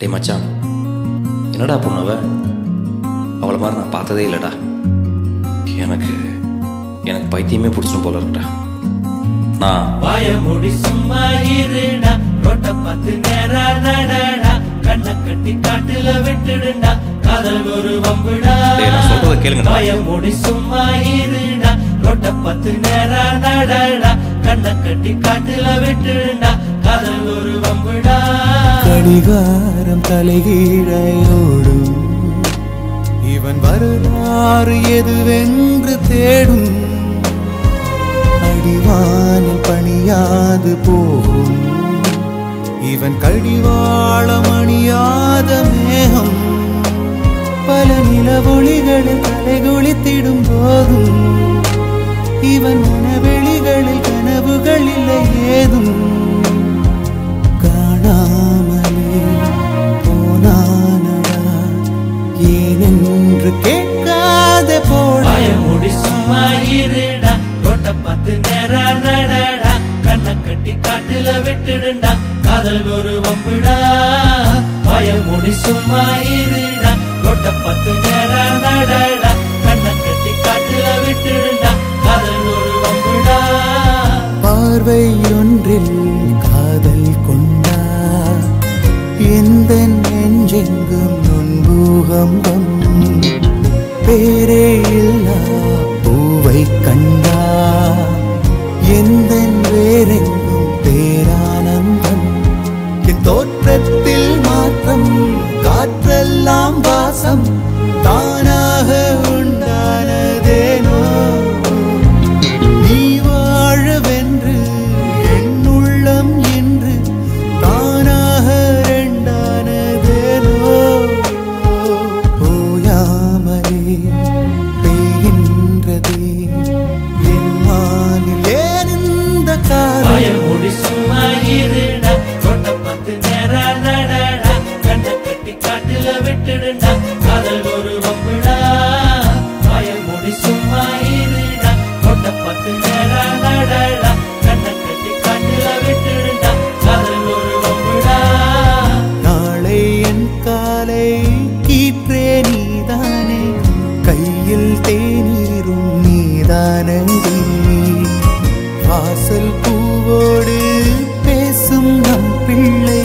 டே மச்சான், என்னடா பொண்ணவ? அவளை மாதிரி நான் பார்த்ததே இல்லைடா. எனக்கு எனக்கு பைத்தியமே பிடிச்சிடும் போல இருக்கா. நான் வாய மூடி சும்மா இருடா, ரோட்ட பார்த்து நேரா நடடா, கண்ணை கட்டி காட்டுல விட்டுடுடா, காதல் ஒரு வம்புடா. நான் சொல்றத கேளுங்க. வாய மூடி சும்மா இருடா, ரோட்ட பார்த்து நேரா நடடா, கண்ணை கட்டி காட்டுல விட்டுடுடா, காதல் ஒரு வம்புடா. கடிகாரம் தலைகீழையோடும், இவன் வரலாறு எதுவென்று தேடும், அடிவானில் பணியாது போகும், இவன் கடிவாளம் அணியாத மேகம், பல நிலவொளிகளில் தலைகுளித்திடும் போதும், இவன் மனவெளிகளில் கனவுகள் இல்லை ஏதும், காணாமலே போனானடா ஏனென்று கேட்காத போட. மூடி சும்மா இருடா, ரோட்ட பார்த்து நேரா நடடா, கண்ணை கட்டி காட்டுல விட்டுடுடா, காதல் ஒரு வம்புடா. வாய மூடி சும்மா இருடா, ரோட்ட பார்த்து நேரா நடடா, கண்ணை கட்டி காட்டுல விட்டுடுடா, காதல் ஒரு வம்புடா. பார்வை ஒன்றில் காதல் கொண்டா, எந்த நெஞ்செங்கும் நொன்பூகம்பம், பேரே இல்லா பூவை கண்டா, எந்த வேறெங்கும் பேரானந்தம், என் தோற்றத்தில் மாற்றம், காற்றெல்லாம் வாசம், தானாக உண்டானதேனோ, நீ வாழவென்று என் உள்ளம் என்று தானாக ரெண்டானதேனோ, ஓயாமலே பெய்கின்றதே என் வானில் ஏன் இந்த காதல். மூடி சும்மா இருடா, ரோட்ட பார்த்து நேரா நடடா, கண்ணை கட்டி காட்டுல விட்டுடுடா, காதல் ஒரு வம்புடா. வாய மூடி சும்மா இருடா, ரோட்ட பார்த்து நேரா நடடா, கண்ணை கட்டி காட்டுல விட்டுடுடா, காதல் ஒரு வம்புடா. நாளை என் காலை கீற்றே நீதானே, கையில் தேநீரும் நீதானடி, வாசல் பூவோடு பேசும் நம் பிள்ளை,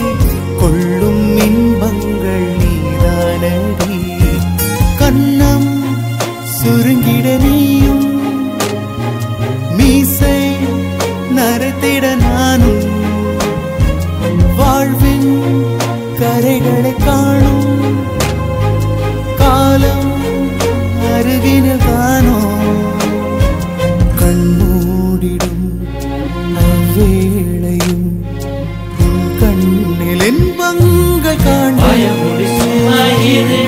கொள்ளும் இன்பங்கள் நீதானடி, கண்ணம் சுருங்கிட நீயும், மீசை நரைத்திட நானும், வாழ்வின் கரைகளை காணும் காலம் அருகினில் காணோ, கண்மூடிடும் அவ்வேளையும் உன் கண்ணில் இன்பங்கள் காண. வாய மூடி சும்மா இரு